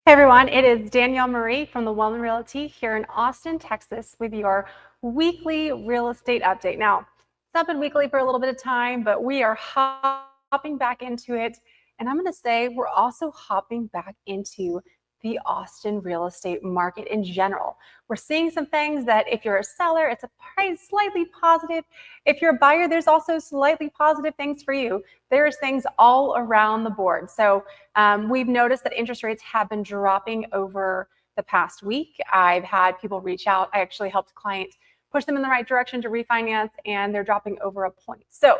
Hey everyone, it is Danielle Marie from the One Realty here in Austin, Texas with your weekly real estate update. Now, it's not been weekly for a little bit of time, but we are hopping back into it. And I'm going to say we're also hopping back into the Austin real estate market in general. We're seeing some things that if you're a seller, it's a price slightly positive. If you're a buyer, there's also slightly positive things for you. There's things all around the board. So we've noticed that interest rates have been dropping over the past week. I've had people reach out. I actually helped a client push them in the right direction to refinance, and they're dropping over a point. So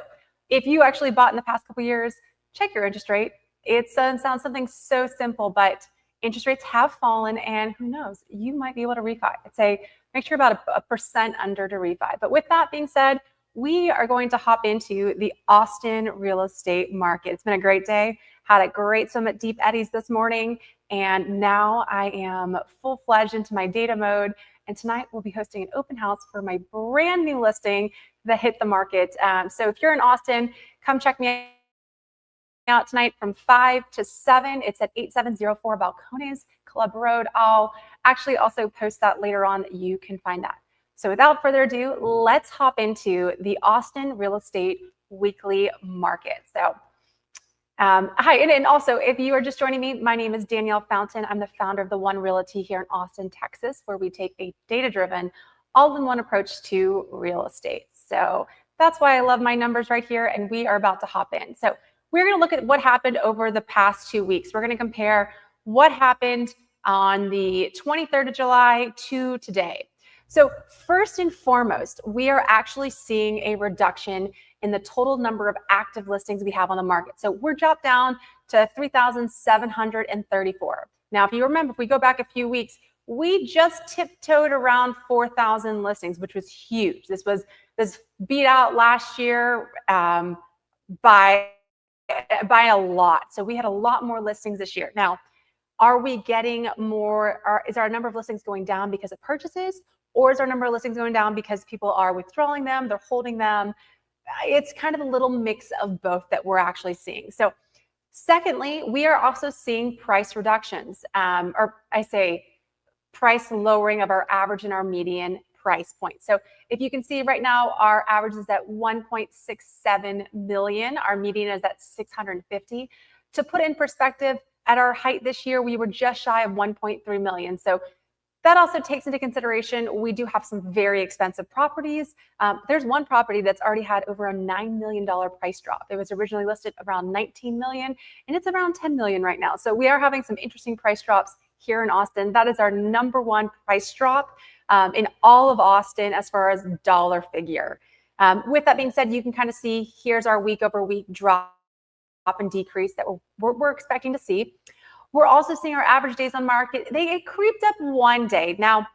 if you actually bought in the past couple years, check your interest rate. It sounds something so simple, but interest rates have fallen, and who knows, you might be able to refi. I'd say make sure about a percent under to refi. But with that being said, we are going to hop into the Austin real estate market. It's been a great day. Had a great swim at Deep Eddies this morning, and now I am full-fledged into my data mode. And tonight we'll be hosting an open house for my brand new listing that hit the market. So if you're in Austin, come check me out tonight from 5 to 7. It's at 8704 Balcones Club Road. I'll actually also post that later on. You can find that. So without further ado, let's hop into the Austin real estate weekly market. So hi, and also if you are just joining me, my name is Danielle Fountain. I'm the founder of the One Realty here in Austin, Texas, where we take a data-driven, all-in-one approach to real estate. So that's why I love my numbers right here, and we are about to hop in. So we're going to look at what happened over the past 2 weeks. We're going to compare what happened on the 23rd of July to today. So first and foremost, we are actually seeing a reduction in the total number of active listings we have on the market. So we're dropped down to 3,734. Now, if you remember, if we go back a few weeks, we just tiptoed around 4,000 listings, which was huge. This beat out last year by a lot. So we had a lot more listings this year. Now, are we getting more, is our number of listings going down because of purchases? Or is our number of listings going down because people are withdrawing them, they're holding them? It's kind of a little mix of both that we're actually seeing. So secondly, we are also seeing price reductions, or I say price lowering of our average and our median price point. So if you can see right now, our average is at 1.67 million. Our median is at 650. To put in perspective, at our height this year, we were just shy of 1.3 million. So that also takes into consideration, we do have some very expensive properties. There's one property that's already had over a $9 million price drop. It was originally listed around 19 million, and it's around 10 million right now. So we are having some interesting price drops here in Austin. That is our number one price drop in all of Austin as far as dollar figure. With that being said, you can kind of see here's our week over week drop and decrease that we're expecting to see. We're also seeing our average days on market. It creeped up one day. Now,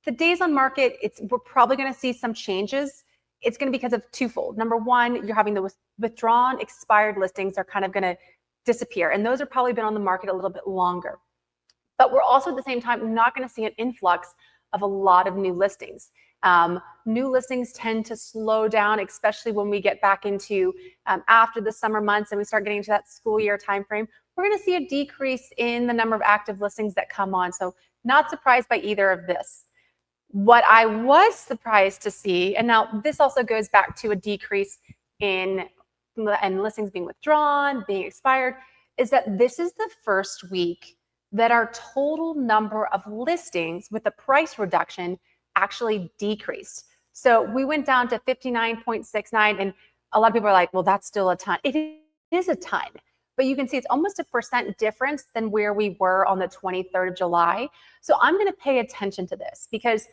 the days on market, we're probably going to see some changes. It's going to be because of twofold. Number one, you're having the withdrawn expired listings are kind of going to disappear. And those have probably been on the market a little bit longer. But we're also at the same time not going to see an influx of a lot of new listings. New listings tend to slow down, especially when we get back into after the summer months and we start getting into that school year timeframe. We're going to see a decrease in the number of active listings that come on. So not surprised by either of this. What I was surprised to see, and now this also goes back to a decrease in listings being withdrawn, being expired, is that this is the first week that our total number of listings with the price reduction actually decreased. So we went down to 59.69, and a lot of people are like, well, that's still a ton. It is a ton, but you can see it's almost a % difference than where we were on the 23rd of July. So I'm going to pay attention to this because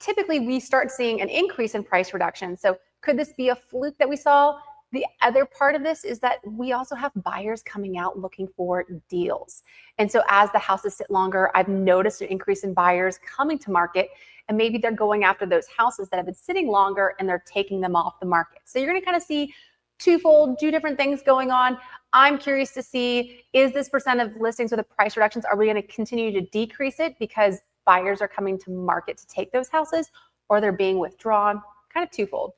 typically we start seeing an increase in price reduction. So could this be a fluke that we saw? The other part of this is that we also have buyers coming out looking for deals. And so as the houses sit longer, I've noticed an increase in buyers coming to market, and maybe they're going after those houses that have been sitting longer and they're taking them off the market. So you're going to kind of see two different things going on. I'm curious to see, is this % of listings with the price reductions, are we going to continue to decrease it because buyers are coming to market to take those houses, or they're being withdrawn? Kind of twofold.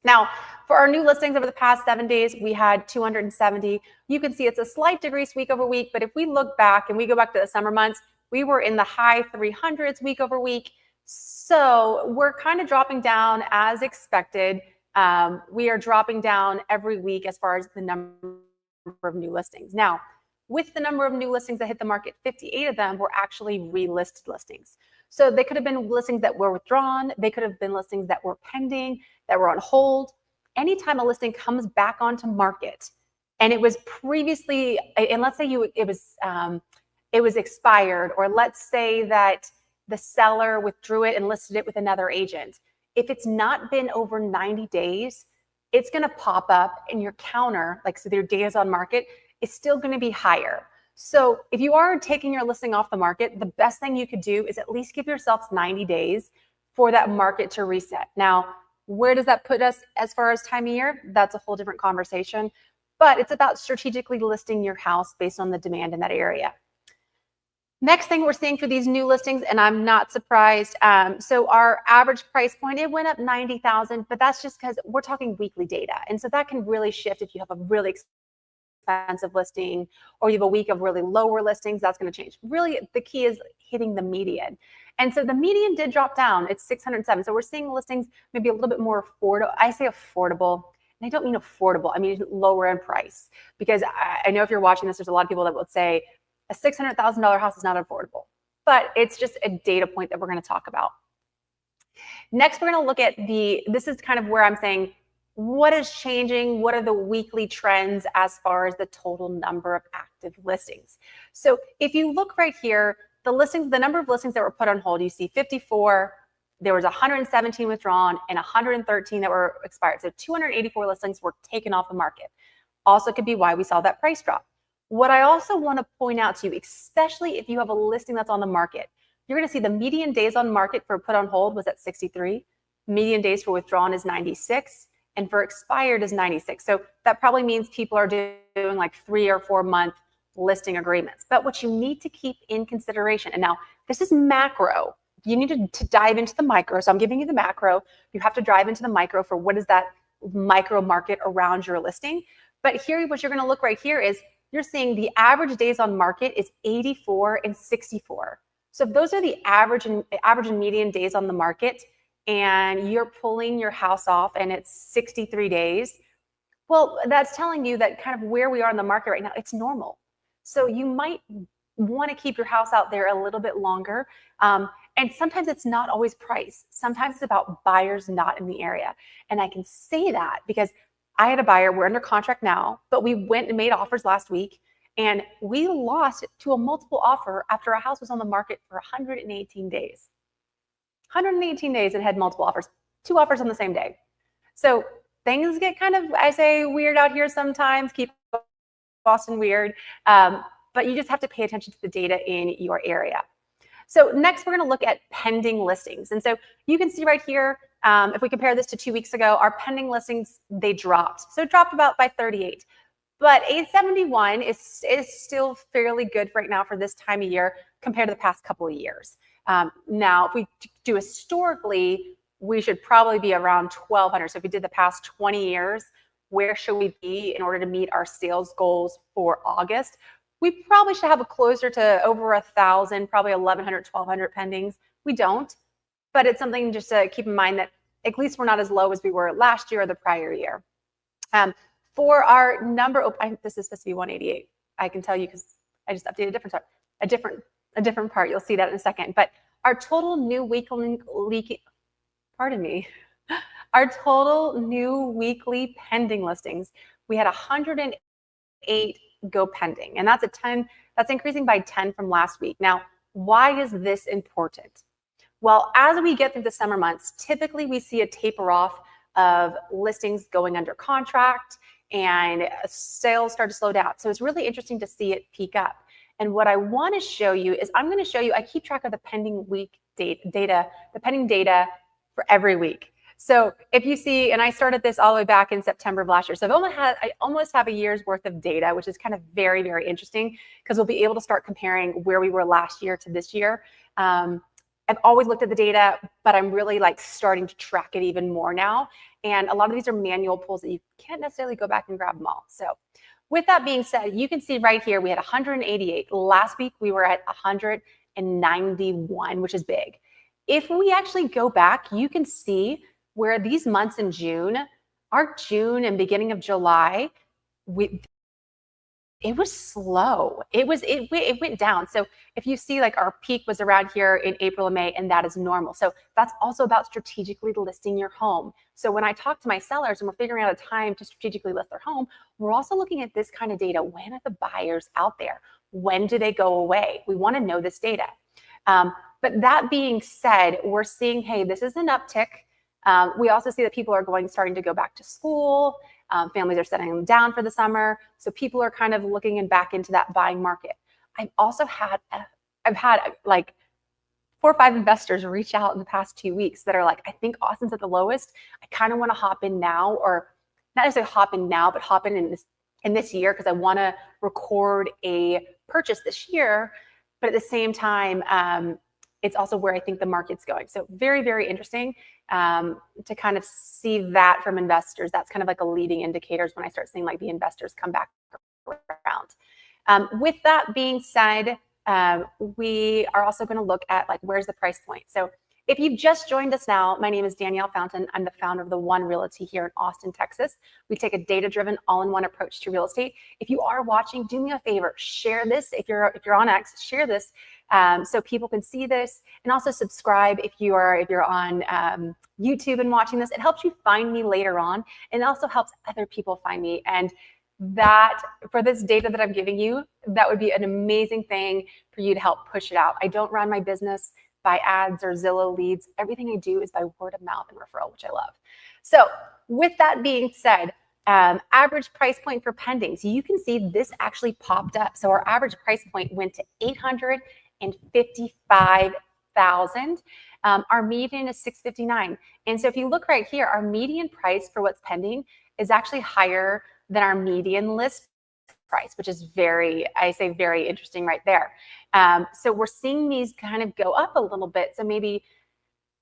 Now, for our new listings over the past 7 days, we had 270. You can see it's a slight decrease week over week, but if we look back and we go back to the summer months, we were in the high 300s week over week. So we're kind of dropping down as expected. We are dropping down every week as far as the number of new listings. Now, with the number of new listings that hit the market, 58 of them were actually relisted listings. So they could have been listings that were withdrawn. They could have been listings that were pending, that were on hold. Anytime a listing comes back onto market and it was previously, and let's say it was expired, or let's say that the seller withdrew it and listed it with another agent. If it's not been over 90 days, it's going to pop up and your counter, like so their days on market, is still going to be higher. So if you are taking your listing off the market, the best thing you could do is at least give yourself 90 days for that market to reset. Now, where does that put us as far as time of year? That's a whole different conversation, but it's about strategically listing your house based on the demand in that area. Next thing we're seeing for these new listings, and I'm not surprised. So our average price point, it went up 90,000, but that's just because we're talking weekly data. And so that can really shift if you have a really expensive listing or you have a week of really lower listings, that's going to change. Really, the key is hitting the median. And so the median did drop down. It's 607. So we're seeing listings maybe a little bit more affordable. I say affordable, and I don't mean affordable. I mean lower in price, because I know if you're watching this, there's a lot of people that would say a $600,000 house is not affordable, but it's just a data point that we're going to talk about. Next, we're going to look at this is kind of where I'm saying, what is changing? What are the weekly trends as far as the total number of active listings? So if you look right here, the number of listings that were put on hold, you see 54, there was 117 withdrawn and 113 that were expired. So 284 listings were taken off the market. Also could be why we saw that price drop. What I also want to point out to you, especially if you have a listing that's on the market, you're going to see the median days on market for put on hold was at 63. Median days for withdrawn is 96. And for expired is 96. So that probably means people are doing like 3 or 4 month listing agreements. But what you need to keep in consideration, and now this is macro, you need to dive into the micro. So I'm giving you the macro. You have to dive into the micro for what is that micro market around your listing. But here, what you're going to look right here is you're seeing the average days on market is 84 and 64. So if those are the average and median days on the market, and you're pulling your house off and it's 63 days, well, that's telling you that kind of where we are in the market right now, it's normal. So you might want to keep your house out there a little bit longer. And sometimes it's not always price. Sometimes it's about buyers not in the area. And I can say that because I had a buyer, we're under contract now, but we went and made offers last week and we lost to a multiple offer after our house was on the market for 118 days. 118 days and had multiple offers, 2 offers on the same day. So things get kind of, I say, weird out here sometimes, keep Boston weird, but you just have to pay attention to the data in your area. So next, we're going to look at pending listings. And so you can see right here, if we compare this to 2 weeks ago, our pending listings, they dropped. So it dropped about by 38. But 871 is still fairly good right now for this time of year compared to the past couple of years. Now, if we do historically, we should probably be around 1,200. So if we did the past 20 years, where should we be in order to meet our sales goals for August? We probably should have a closer to over 1,000, probably 1,100, 1,200 pendings. We don't, but it's something just to keep in mind that at least we're not as low as we were last year or the prior year. For our number, this is supposed to be 188. I can tell you because I just updated a different part. You'll see that in a second. But our total new weekly, our total new weekly pending listings, we had 108 go pending, and that's increasing by 10 from last week. Now, why is this important? Well, as we get through the summer months, typically we see a taper off of listings going under contract and sales start to slow down. So it's really interesting to see it peak up. And what I want to show you is I'm going to show you, I keep track of the pending week data, the pending data for every week. So if you see, and I started this all the way back in September of last year. So I almost have a year's worth of data, which is kind of very, very interesting because we'll be able to start comparing where we were last year to this year. I've always looked at the data, but I'm really like starting to track it even more now. And a lot of these are manual pulls that you can't necessarily go back and grab them all. So with that being said, you can see right here, we had 188. Last week, we were at 100. 191, which is big. If we actually go back, you can see where these months in June, our June and beginning of July, it was slow. It went down. So if you see like our peak was around here in April and May, and that is normal. So that's also about strategically listing your home. So when I talk to my sellers and we're figuring out a time to strategically list their home, we're also looking at this kind of data. When are the buyers out there? When do they go away? We want to know this data. But that being said, we're seeing, hey, this is an uptick. We also see that people are starting to go back to school. Families are settling them down for the summer. So people are kind of looking and back into that buying market. I've had like 4 or 5 investors reach out in the past 2 weeks that are like, I think Austin's at the lowest. I kind of want to hop in now, or not necessarily hop in now, but hop in this year because I want to record a purchase this year. But at the same time, it's also where I think the market's going. So very, very interesting to kind of see that from investors. That's kind of like a leading indicators when I start seeing like the investors come back around. With that being said, we are also going to look at like, where's the price point? So if you've just joined us now, my name is Danielle Fountain. I'm the founder of the One Realty here in Austin, Texas. We take a data-driven, all-in-one approach to real estate. If you are watching, do me a favor, share this. If you're on X, share this so people can see this, and also subscribe if you're on YouTube and watching this. It helps you find me later on, and it also helps other people find me. And that for this data that I'm giving you, that would be an amazing thing for you to help push it out. I don't run my business by ads or Zillow leads. Everything I do is by word of mouth and referral, which I love. So with that being said, average price point for pendings, you can see this actually popped up. So our average price point went to $855,000. Our median is $659,000. And so if you look right here, our median price for what's pending is actually higher than our median list price, which is very interesting right there. So we're seeing these kind of go up a little bit. So maybe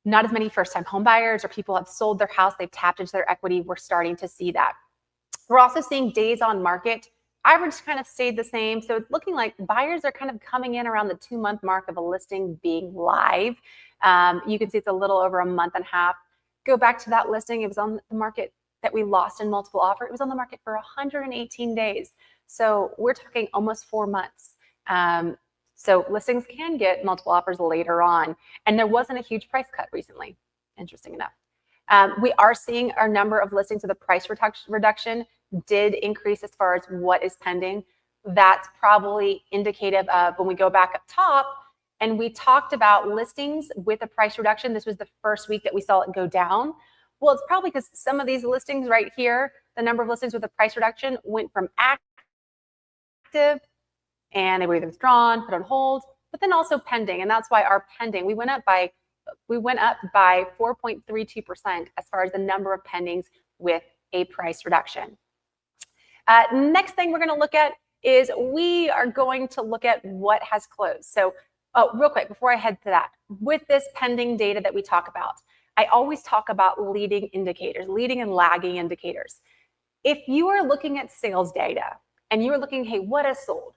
not as many first-time home buyers or people have sold their house, they've tapped into their equity. We're starting to see that. We're also seeing days on market. Average kind of stayed the same. So it's looking like buyers are kind of coming in around the 2-month mark of a listing being live. You can see it's a little over a month and a half. Go back to that listing. It was on the market that we lost in multiple offer. It was on the market for 118 days. So we're talking almost 4 months. So listings can get multiple offers later on. And there wasn't a huge price cut recently, interesting enough. We are seeing our number of listings with a price reduction did increase as far as what is pending. That's probably indicative of when we go back up top and we talked about listings with a price reduction. This was the first week that we saw it go down. Well, it's probably because some of these listings right here, the number of listings with a price reduction went from active and they were either withdrawn, put on hold, but then also pending. And that's why our pending, we went up by 4.32% as far as the number of pendings with a price reduction. Next thing we're going to look at is we are going to look at what has closed. So real quick, before I head to that, with this pending data that we talk about, I always talk about leading indicators, leading and lagging indicators. If you are looking at sales data and you are looking, hey, what has sold?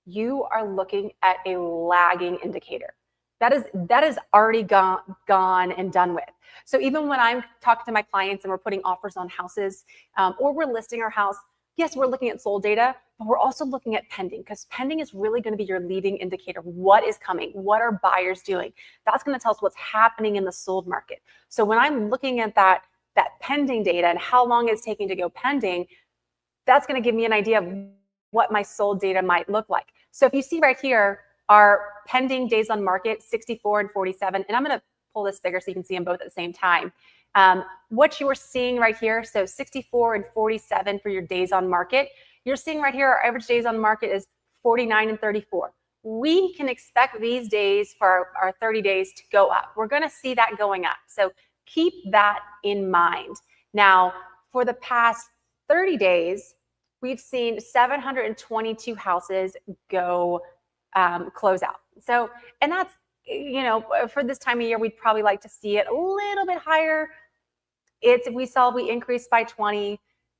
You are looking at a lagging indicator. That is already gone and done with. So even when I'm talking to my clients and we're putting offers on houses or we're listing our house, yes, we're looking at sold data, but we're also looking at pending, because pending is really going to be your leading indicator. What is coming? What are buyers doing? That's going to tell us what's happening in the sold market. So when I'm looking at that pending data and how long it's taking to go pending, that's going to give me an idea of what my sold data might look like. So if you see right here, our pending days on market, 64 and 47, and I'm going to pull this figure so you can see them both at the same time. What you are seeing right here, so 64 and 47 for your days on market, you're seeing right here, our average days on market is 49 and 34. We can expect these days for our 30 days to go up. We're going to see that going up. So keep that in mind. Now, for the past 30 days, we've seen 722 houses go close out. So, and that's, for this time of year, we'd probably like to see it a little bit higher. We increased by 20.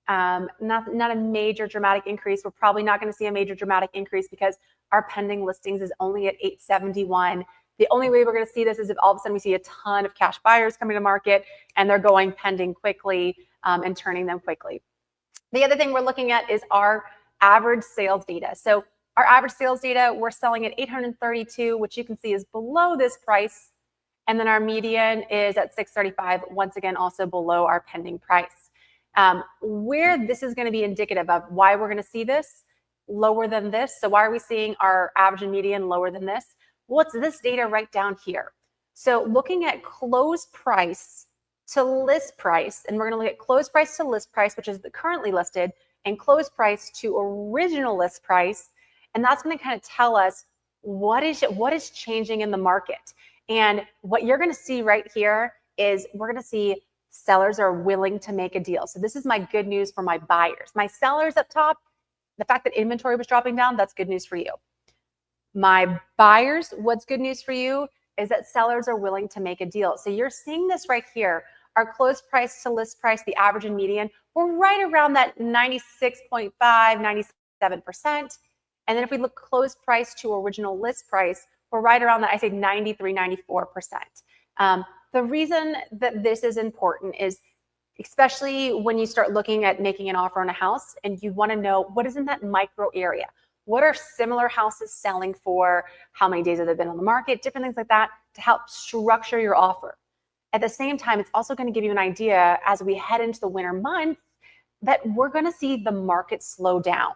Not a major dramatic increase. We're probably not going to see a major dramatic increase because our pending listings is only at 871. The only way we're going to see this is if all of a sudden we see a ton of cash buyers coming to market and they're going pending quickly and turning them quickly. The other thing we're looking at is our average sales data. So our average sales data, we're selling at 832, which you can see is below this price. And then our median is at 635, once again, also below our pending price. Where this is going to be indicative of why we're going to see this lower than this. So why are we seeing our average and median lower than this? Well, it's this data right down here. So looking at close price to list price, and we're going to look at close price to list price, which is the currently listed, and close price to original list price. And that's going to kind of tell us what is changing in the market. And what you're going to see right here is we're going to see sellers are willing to make a deal. So this is my good news for my buyers. My sellers up top, the fact that inventory was dropping down, that's good news for you. My buyers, what's good news for you is that sellers are willing to make a deal. So you're seeing this right here. Our close price to list price, the average and median, we're right around that 96.5, 97%. And then if we look close price to original list price, we're right around that, I say 93, 94%. The reason that this is important is especially when you start looking at making an offer on a house and you want to know what is in that micro area. What are similar houses selling for? How many days have they been on the market? Different things like that to help structure your offer. At the same time, it's also going to give you an idea as we head into the winter months that we're going to see the market slow down.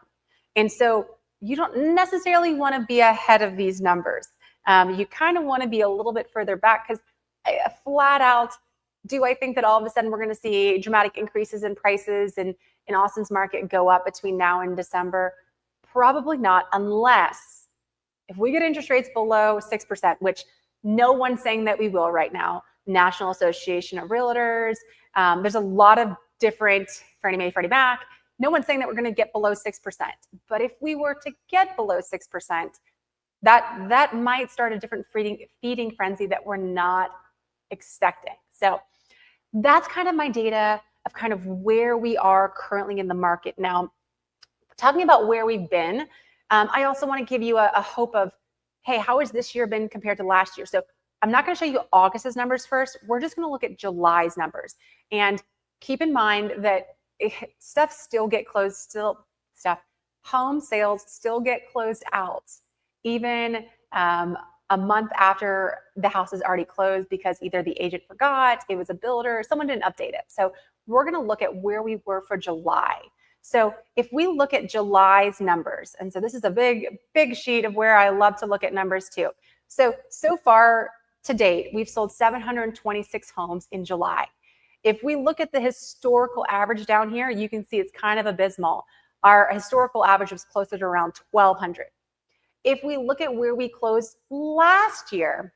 And so you don't necessarily want to be ahead of these numbers. You kind of want to be a little bit further back because flat out, do I think that all of a sudden we're going to see dramatic increases in prices in Austin's market go up between now and December? Probably not, unless if we get interest rates below 6%, which no one's saying that we will right now. National Association of Realtors, there's a lot of different Fannie Mae, Freddie Mac. No one's saying that we're going to get below 6%. But if we were to get below 6%, that might start a different feeding frenzy that we're not expecting. So that's kind of my data of kind of where we are currently in the market. Now, talking about where we've been, I also want to give you a hope of, hey, how has this year been compared to last year? So I'm not going to show you August's numbers first. We're just going to look at July's numbers. And keep in mind that home sales still get closed out, even a month after the house is already closed because either the agent forgot, it was a builder, someone didn't update it. So we're going to look at where we were for July. So if we look at July's numbers, and so this is a big sheet of where I love to look at numbers too. So far to date, we've sold 726 homes in July. If we look at the historical average down here, you can see it's kind of abysmal. Our historical average was closer to around 1,200. If we look at where we closed last year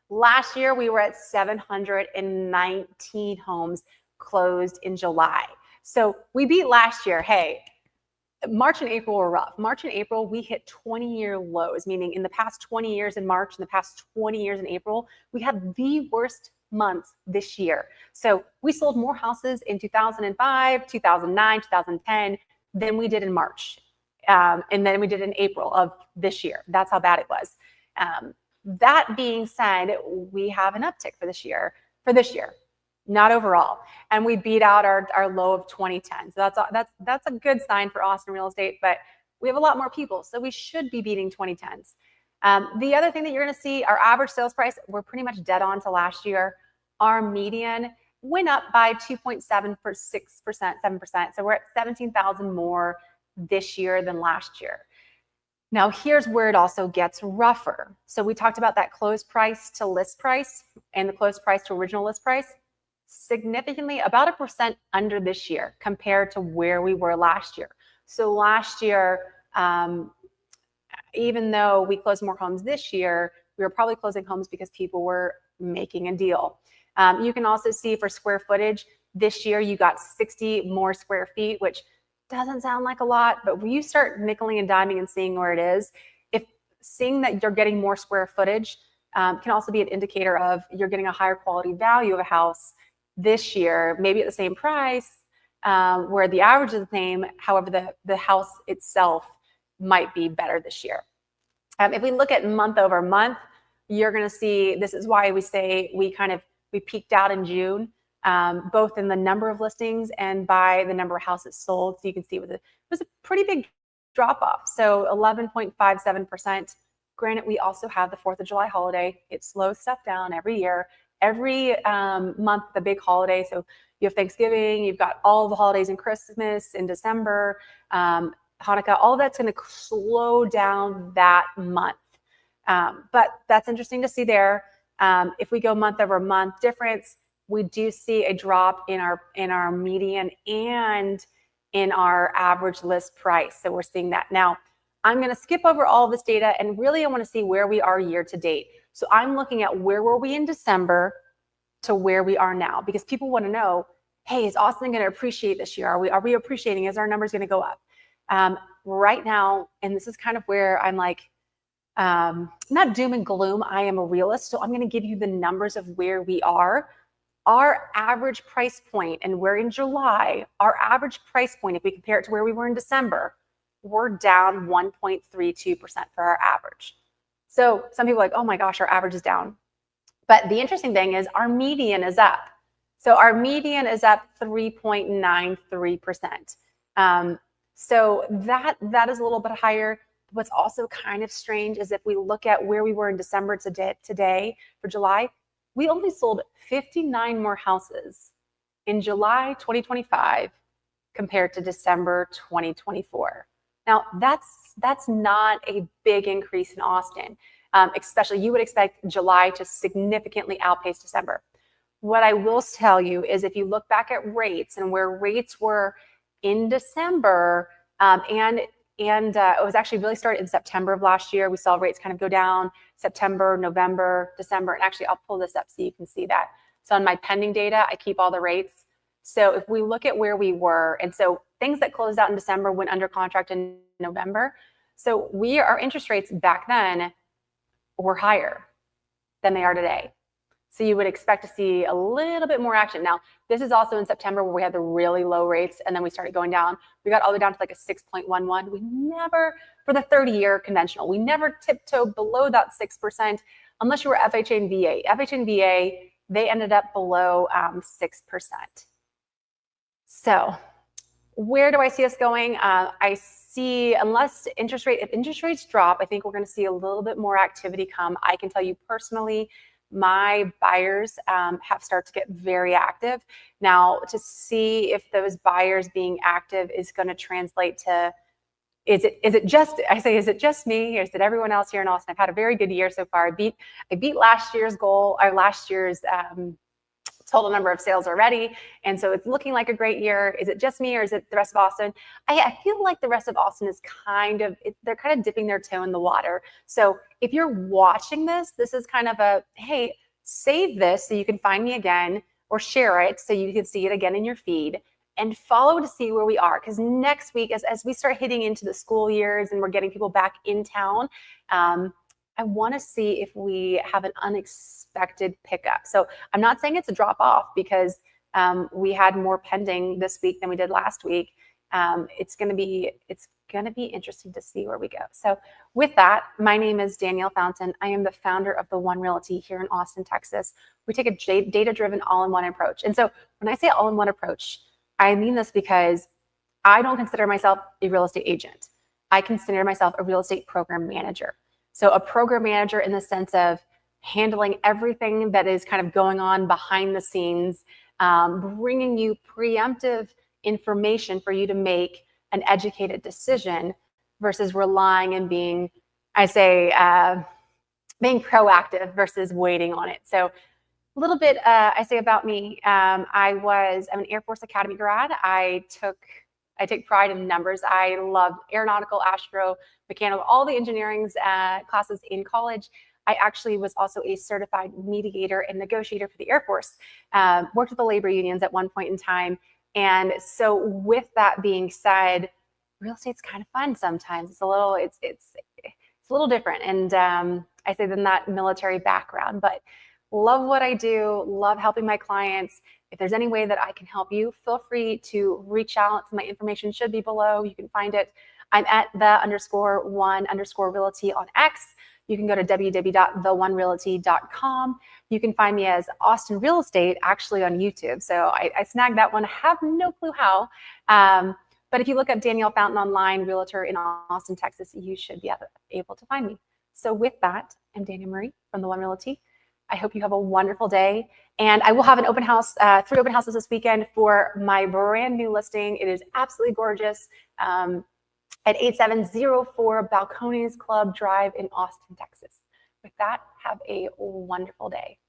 we were at 719 homes closed in July. So we beat last year. Hey, March and April were rough. March and April, we hit 20-year lows, meaning in the past 20 years in March, in the past 20 years in April, we had the worst months this year. So we sold more houses in 2005, 2009, 2010 than we did in March. And then we did in April of this year. That's how bad it was. That being said, we have an uptick for this year, not overall. And we beat out our low of 2010. So that's a good sign for Austin real estate, but we have a lot more people. So we should be beating 2010s. The other thing that you're going to see, our average sales price, we're pretty much dead on to last year. Our median went up by 2.7%, 7%. So we're at 17,000 more this year than last year. Now, here's where it also gets rougher. So we talked about that closed price to list price and the closed price to original list price, significantly about 1% under this year compared to where we were last year. So last year, even though we closed more homes this year, we were probably closing homes because people were making a deal. You can also see for square footage, this year you got 60 more square feet, which doesn't sound like a lot, but when you start nickeling and diming and seeing where it is, if seeing that you're getting more square footage can also be an indicator of you're getting a higher quality value of a house this year, maybe at the same price, where the average is the same. However, the house itself might be better this year. If we look at month over month, you're going to see, this is why we say we peaked out in June, both in the number of listings and by the number of houses sold. So you can see it was a pretty big drop off. So 11.57%. Granted, we also have the 4th of July holiday. It slows stuff down every year. Every month, the big holiday. So you have Thanksgiving, you've got all the holidays in Christmas, in December, Hanukkah, all of that's going to slow down that month. But that's interesting to see there. If we go month over month difference, we do see a drop in our median and in our average list price. So we're seeing that. Now, I'm going to skip over all of this data, and really I want to see where we are year to date. So I'm looking at where were we in December to where we are now, because people want to know, hey, is Austin going to appreciate this year? Are we appreciating? Is our numbers going to go up? Right now, and this is kind of where I'm like, not doom and gloom. I am a realist, so I'm going to give you the numbers of where we are. Our average price point, and we're in July, our average price point, if we compare it to where we were in December, we're down 1.32% for our average. So some people are like, oh my gosh, our average is down. But the interesting thing is our median is up. So our median is up 3.93%. So that is a little bit higher. What's also kind of strange is if we look at where we were in December to today for July, we only sold 59 more houses in July 2025 compared to December 2024. Now, that's not a big increase in Austin. Especially, you would expect July to significantly outpace December. What I will tell you is if you look back at rates and where rates were in December, and it was actually really started in September of last year. We saw rates kind of go down September, November, December. And actually, I'll pull this up so you can see that. So on my pending data, I keep all the rates. So if we look at where we were, and so things that closed out in December went under contract in November. So our interest rates back then were higher than they are today. So you would expect to see a little bit more action. Now, this is also in September where we had the really low rates and then we started going down. We got all the way down to like a 6.11. We never, for the 30-year conventional, we never tiptoed below that 6% unless you were FHA and VA. FHA and VA, they ended up below 6%. So where do I see us going? I see, if interest rates drop, I think we're going to see a little bit more activity come. I can tell you personally, my buyers have started to get very active. Now, to see if those buyers being active is going to translate to, is it just me, or is it everyone else here in Austin? I've had a very good year so far. I beat last year's goal, or last year's total number of sales already. And so it's looking like a great year. Is it just me or is it the rest of Austin? I feel like the rest of Austin is they're kind of dipping their toe in the water. So if you're watching this is kind of a, hey, save this so you can find me again, or share it so you can see it again in your feed, and follow to see where we are. Because next week, as we start hitting into the school years and we're getting people back in town, I want to see if we have an unexpected pickup. So I'm not saying it's a drop off, because we had more pending this week than we did last week. It's going to be interesting to see where we go. So with that, my name is Danielle Fountain. I am the founder of the One Realty here in Austin, Texas. We take a data-driven all-in-one approach. And so when I say all-in-one approach, I mean this because I don't consider myself a real estate agent. I consider myself a real estate program manager. So a program manager in the sense of handling everything that is kind of going on behind the scenes, bringing you preemptive information for you to make an educated decision versus relying and being proactive versus waiting on it. So a little bit I say about me. I'm an Air Force Academy grad. I take pride in numbers. I love aeronautical, astro, mechanical, all the engineering classes in college. I actually was also a certified mediator and negotiator for the Air Force. Worked with the labor unions at one point in time. And so with that being said, real estate's kind of fun sometimes. It's a little different. And I say than that military background. But Love what I do, love helping my clients. If there's any way that I can help you, feel free to reach out. My information should be below. You can find it. I'm at _1_realty on X. You can go to www.theonerealty.com. You can find me as Austin Real Estate, actually on YouTube. So I snagged that one. I have no clue how. But if you look up Danielle Fountain online, realtor in Austin, Texas, you should be able to find me. So with that, I'm Danielle Marie from the One Realty. I hope you have a wonderful day. And I will have an open house, 3 open houses this weekend for my brand new listing. It is absolutely gorgeous at 8704 Balcones Club Drive in Austin, Texas. With that, have a wonderful day.